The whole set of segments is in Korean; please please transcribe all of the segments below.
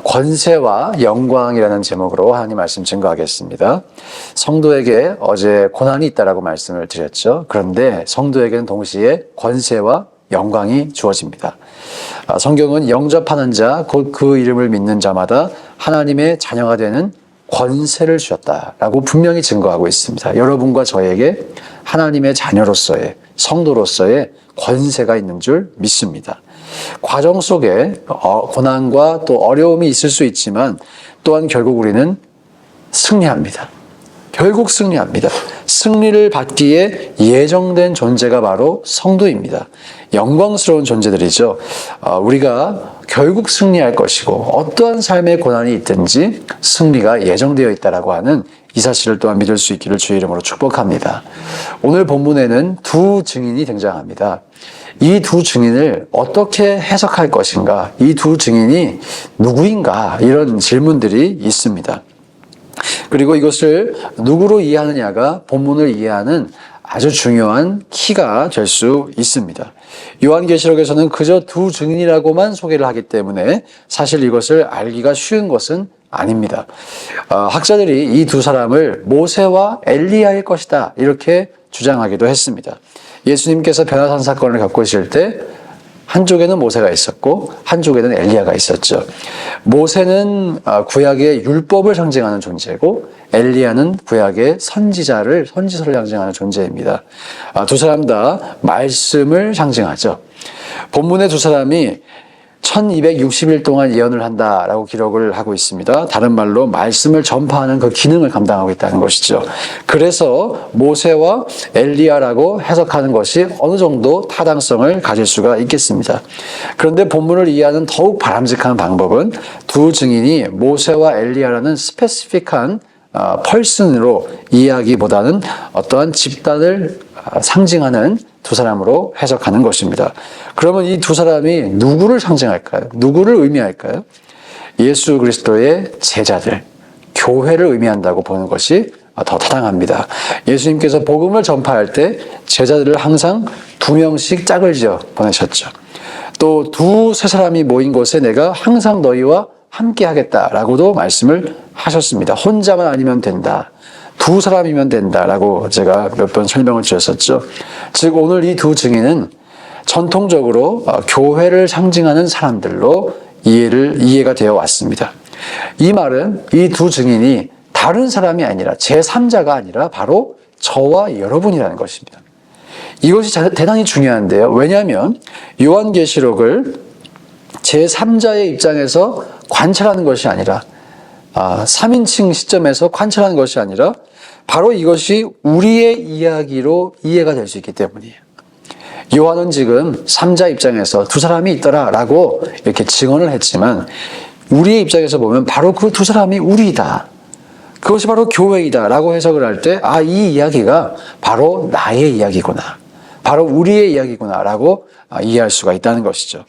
권세와 영광이라는 제목으로 하나님 말씀 증거하겠습니다. 성도에게 어제 고난이 있다라고 말씀을 드렸죠. 그런데 성도에게는 동시에 권세와 영광이 주어집니다. 성경은 영접하는 자, 곧 그 이름을 믿는 자마다 하나님의 자녀가 되는 권세를 주셨다라고 분명히 증거하고 있습니다. 여러분과 저에게 하나님의 자녀로서의, 성도로서의 권세가 있는 줄 믿습니다. 과정 속에 고난과 또 어려움이 있을 수 있지만 또한 결국 우리는 승리합니다. 결국 승리합니다. 승리를 받기에 예정된 존재가 바로 성도입니다. 영광스러운 존재들이죠. 우리가 결국 승리할 것이고 어떠한 삶의 고난이 있든지 승리가 예정되어 있다라고 하는 이 사실을 또한 믿을 수 있기를 주의 이름으로 축복합니다. 오늘 본문에는 두 증인이 등장합니다. 이 두 증인을 어떻게 해석할 것인가? 이 두 증인이 누구인가? 이런 질문들이 있습니다. 그리고 이것을 누구로 이해하느냐가 본문을 이해하는 아주 중요한 키가 될 수 있습니다. 요한계시록에서는 그저 두 증인이라고만 소개를 하기 때문에 사실 이것을 알기가 쉬운 것은 아닙니다. 학자들이 이 두 사람을 모세와 엘리야일 것이다 이렇게 주장하기도 했습니다. 예수님께서 변화산 사건을 겪으실 때 한쪽에는 모세가 있었고 한쪽에는 엘리야가 있었죠. 모세는 구약의 율법을 상징하는 존재고 엘리야는 구약의 선지서를 상징하는 존재입니다. 두 사람 다 말씀을 상징하죠. 본문의 두 사람이 1260일 동안 예언을 한다라고 기록을 하고 있습니다. 다른 말로 말씀을 전파하는 그 기능을 감당하고 있다는 것이죠. 그래서 모세와 엘리야라고 해석하는 것이 어느 정도 타당성을 가질 수가 있겠습니다. 그런데 본문을 이해하는 더욱 바람직한 방법은 두 증인이 모세와 엘리야라는 스페시픽한 펄슨으로 이해하기보다는 어떠한 집단을 상징하는 두 사람으로 해석하는 것입니다. 그러면 이 두 사람이 누구를 상징할까요? 누구를 의미할까요? 예수 그리스도의 제자들, 교회를 의미한다고 보는 것이 더 타당합니다. 예수님께서 복음을 전파할 때 제자들을 항상 2명씩 짝을 지어 보내셨죠. 또 두세 사람이 모인 곳에 내가 항상 너희와 함께 하겠다라고도 말씀을 하셨습니다. 혼자만 아니면 된다. 두 사람이면 된다라고 제가 몇 번 설명을 드렸었죠. 즉 오늘 이 두 증인은 전통적으로 교회를 상징하는 사람들로 이해가 되어 왔습니다. 이 말은 이 두 증인이 다른 사람이 아니라 제3자가 아니라 바로 저와 여러분이라는 것입니다. 이것이 대단히 중요한데요. 왜냐하면 요한계시록을 제3자의 입장에서 관찰하는 것이 아니라 3인칭 시점에서 관찰하는 것이 아니라 바로 이것이 우리의 이야기로 이해가 될 수 있기 때문이에요. 요한은 지금 3자 입장에서 두 사람이 있더라라고 이렇게 증언을 했지만 우리의 입장에서 보면 바로 그 두 사람이 우리다. 그것이 바로 교회이다라고 해석을 할 때 이 이야기가 바로 나의 이야기구나. 바로 우리의 이야기구나라고 이해할 수가 있다는 것이죠.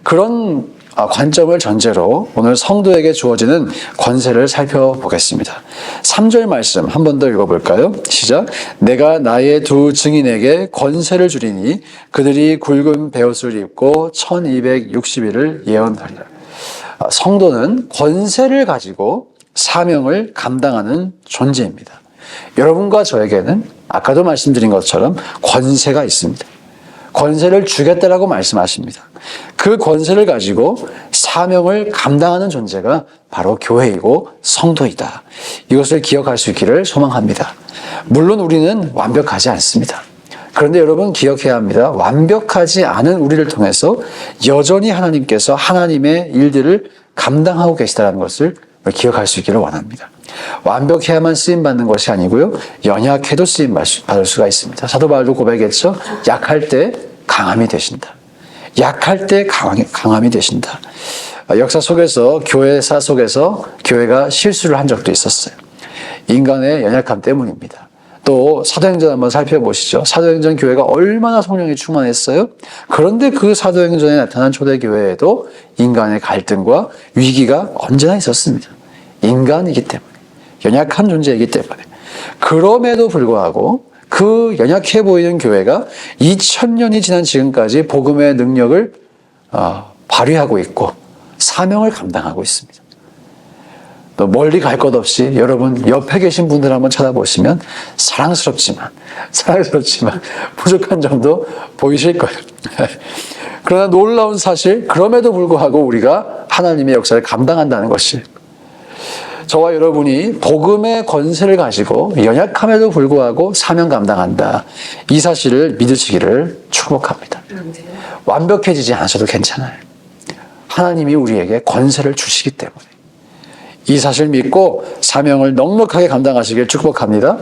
그런 관점을 전제로 오늘 성도에게 주어지는 권세를 살펴보겠습니다. 3절 말씀 한 번 더 읽어볼까요? 시작. 내가 나의 두 증인에게 권세를 주리니 그들이 굵은 베옷을 입고 1260일을 예언하리라. 성도는 권세를 가지고 사명을 감당하는 존재입니다. 여러분과 저에게는 아까도 말씀드린 것처럼 권세가 있습니다. 권세를 주겠다라고 말씀하십니다. 그 권세를 가지고 사명을 감당하는 존재가 바로 교회이고 성도이다. 이것을 기억할 수 있기를 소망합니다. 물론 우리는 완벽하지 않습니다. 그런데 여러분 기억해야 합니다. 완벽하지 않은 우리를 통해서 여전히 하나님께서 하나님의 일들을 감당하고 계시다는 것을 기억할 수 있기를 원합니다. 완벽해야만 쓰임받는 것이 아니고요. 연약해도 쓰임받을 수가 있습니다. 사도 바울도 고백했죠. 약할 때 강함이 되신다. 약할 때 강함이 되신다. 역사 속에서 교회사 속에서 교회가 실수를 한 적도 있었어요. 인간의 연약함 때문입니다. 또 사도행전 한번 살펴보시죠. 사도행전 교회가 얼마나 성령이 충만했어요. 그런데 그 사도행전에 나타난 초대교회에도 인간의 갈등과 위기가 언제나 있었습니다. 인간이기 때문에, 연약한 존재이기 때문에. 그럼에도 불구하고 그 연약해 보이는 교회가 2000년이 지난 지금까지 복음의 능력을 발휘하고 있고 사명을 감당하고 있습니다. 또 멀리 갈 것 없이 여러분 옆에 계신 분들 한번 쳐다보시면 사랑스럽지만 부족한 점도 보이실 거예요. 그러나 놀라운 사실, 그럼에도 불구하고 우리가 하나님의 역사를 감당한다는 것이, 저와 여러분이 복음의 권세를 가지고 연약함에도 불구하고 사명 감당한다, 이 사실을 믿으시기를 축복합니다. 완벽해지지 않으셔도 괜찮아요. 하나님이 우리에게 권세를 주시기 때문에 이 사실 믿고 사명을 넉넉하게 감당하시길 축복합니다.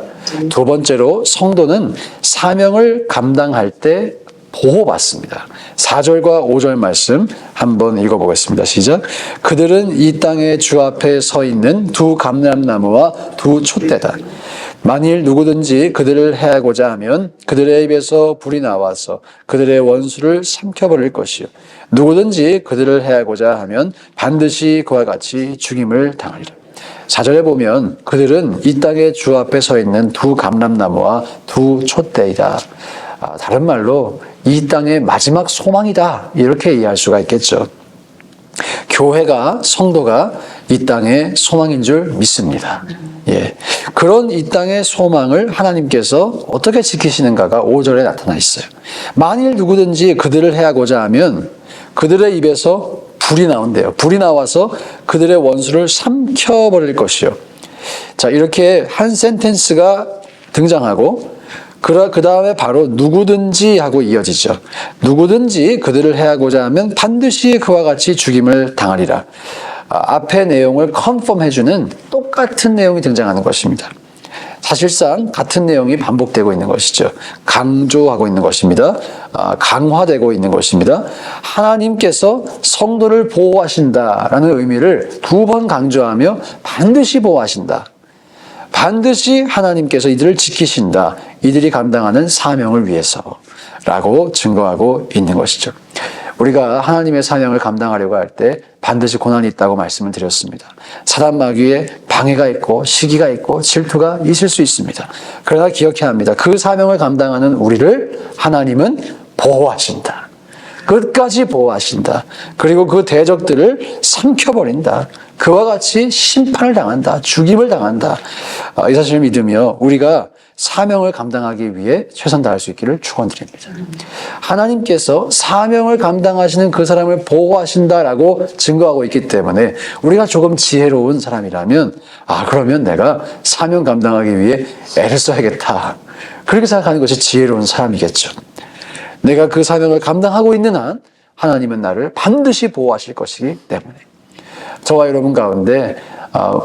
두 번째로, 성도는 사명을 감당할 때 보호받습니다. 4절과 5절 말씀 한번 읽어보겠습니다. 시작. 그들은 이 땅의 주 앞에 서 있는 두 감람나무와 두 촛대다. 만일 누구든지 그들을 해하고자 하면 그들의 입에서 불이 나와서 그들의 원수를 삼켜버릴 것이요, 누구든지 그들을 해하고자 하면 반드시 그와 같이 죽임을 당하리라. 4절에 보면 그들은 이 땅의 주 앞에 서 있는 두 감람나무와 두 촛대이다. 다른 말로 이 땅의 마지막 소망이다, 이렇게 이해할 수가 있겠죠. 교회가, 성도가 이 땅의 소망인 줄 믿습니다. 예. 그런 이 땅의 소망을 하나님께서 어떻게 지키시는가가 5절에 나타나 있어요. 만일 누구든지 그들을 해하고자 하면 그들의 입에서 불이 나온대요. 불이 나와서 그들의 원수를 삼켜버릴 것이요. 자, 이렇게 한 센텐스가 등장하고 그 다음에 바로 누구든지 하고 이어지죠. 누구든지 그들을 해하고자 하면 반드시 그와 같이 죽임을 당하리라. 앞의 내용을 컨펌해주는 똑같은 내용이 등장하는 것입니다. 사실상 같은 내용이 반복되고 있는 것이죠. 강조하고 있는 것입니다. 강화되고 있는 것입니다. 하나님께서 성도를 보호하신다라는 의미를 두 번 강조하며 반드시 보호하신다, 반드시 하나님께서 이들을 지키신다, 이들이 감당하는 사명을 위해서라고 증거하고 있는 것이죠. 우리가 하나님의 사명을 감당하려고 할 때 반드시 고난이 있다고 말씀을 드렸습니다. 사단 마귀의 방해가 있고 시기가 있고 질투가 있을 수 있습니다. 그러나 기억해야 합니다. 그 사명을 감당하는 우리를 하나님은 보호하신다. 끝까지 보호하신다. 그리고 그 대적들을 삼켜버린다. 그와 같이 심판을 당한다. 죽임을 당한다. 이 사실을 믿으며 우리가 사명을 감당하기 위해 최선 다할 수 있기를 축원드립니다. 하나님께서 사명을 감당하시는 그 사람을 보호하신다라고 증거하고 있기 때문에 우리가 조금 지혜로운 사람이라면, 그러면 내가 사명 감당하기 위해 애를 써야겠다, 그렇게 생각하는 것이 지혜로운 사람이겠죠. 내가 그 사명을 감당하고 있는 한 하나님은 나를 반드시 보호하실 것이기 때문에 저와 여러분 가운데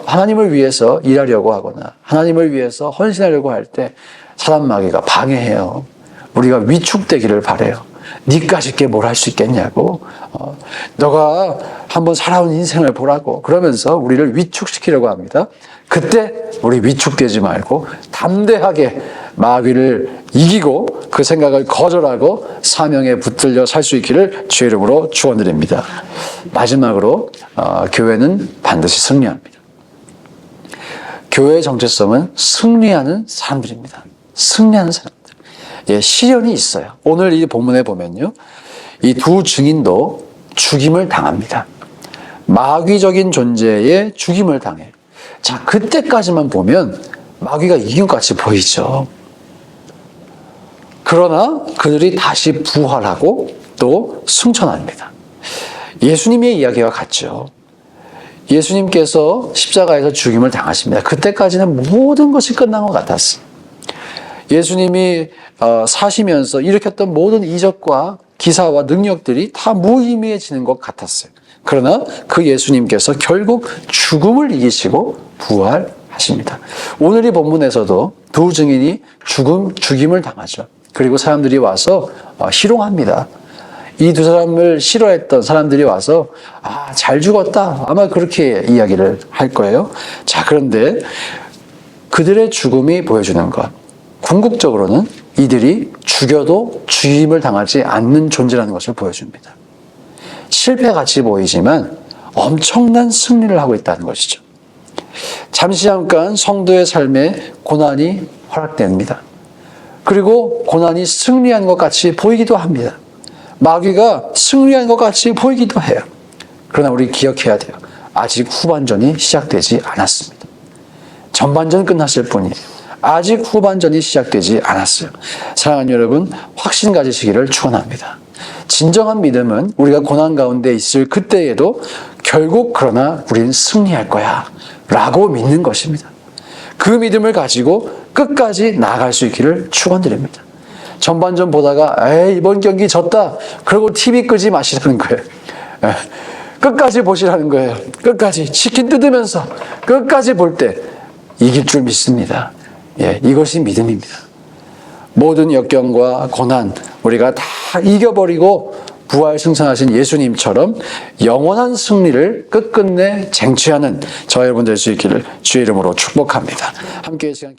하나님을 위해서 일하려고 하거나 하나님을 위해서 헌신하려고 할 때 사단 마귀가 방해해요. 우리가 위축되기를 바라요. 니까짓 게 뭘 할 수 있겠냐고, 너가 한번 살아온 인생을 보라고 그러면서 우리를 위축시키려고 합니다. 그때 우리 위축되지 말고 담대하게 마귀를 이기고 그 생각을 거절하고 사명에 붙들려 살 수 있기를 주의 이름으로 축원드립니다. 마지막으로 교회는 반드시 승리합니다. 교회의 정체성은 승리하는 사람들입니다. 승리하는 사람들. 예, 시련이 있어요. 오늘 이 본문에 보면요, 이 두 증인도 죽임을 당합니다. 마귀적인 존재에 죽임을 당해요. 자, 그때까지만 보면 마귀가 이긴 것 같이 보이죠. 그러나 그들이 다시 부활하고 또 승천합니다. 예수님의 이야기와 같죠. 예수님께서 십자가에서 죽임을 당하십니다. 그때까지는 모든 것이 끝난 것 같았어요. 예수님이 사시면서 일으켰던 모든 이적과 기사와 능력들이 다 무의미해지는 것 같았어요. 그러나 그 예수님께서 결국 죽음을 이기시고 부활하십니다. 오늘 이 본문에서도 두 증인이 죽임을 당하죠. 그리고 사람들이 와서 희롱합니다. 이 두 사람을 싫어했던 사람들이 와서 잘 죽었다, 아마 그렇게 이야기를 할 거예요. 자, 그런데 그들의 죽음이 보여주는 것, 궁극적으로는 이들이 죽여도 죽임을 당하지 않는 존재라는 것을 보여줍니다. 실패같이 보이지만 엄청난 승리를 하고 있다는 것이죠. 잠시 잠깐 성도의 삶에 고난이 허락됩니다. 그리고 고난이 승리한 것 같이 보이기도 합니다. 마귀가 승리한 것 같이 보이기도 해요. 그러나 우리 기억해야 돼요. 아직 후반전이 시작되지 않았습니다. 전반전 끝났을 뿐이에요. 아직 후반전이 시작되지 않았어요. 사랑하는 여러분, 확신 가지시기를 축원합니다. 진정한 믿음은 우리가 고난 가운데 있을 그때에도 결국 그러나 우리는 승리할 거야 라고 믿는 것입니다. 그 믿음을 가지고 끝까지 나아갈 수 있기를 축원드립니다. 전반전 보다가 에이 이번 경기 졌다 그러고 TV 끄지 마시라는 거예요. 끝까지 보시라는 거예요. 끝까지 치킨 뜯으면서 끝까지 볼 때 이길 줄 믿습니다. 이것이 믿음입니다. 모든 역경과 고난 우리가 다 이겨버리고 부활 승천하신 예수님처럼 영원한 승리를 끝끝내 쟁취하는 저 여러분 될 수 있기를 주의 이름으로 축복합니다. 함께 시간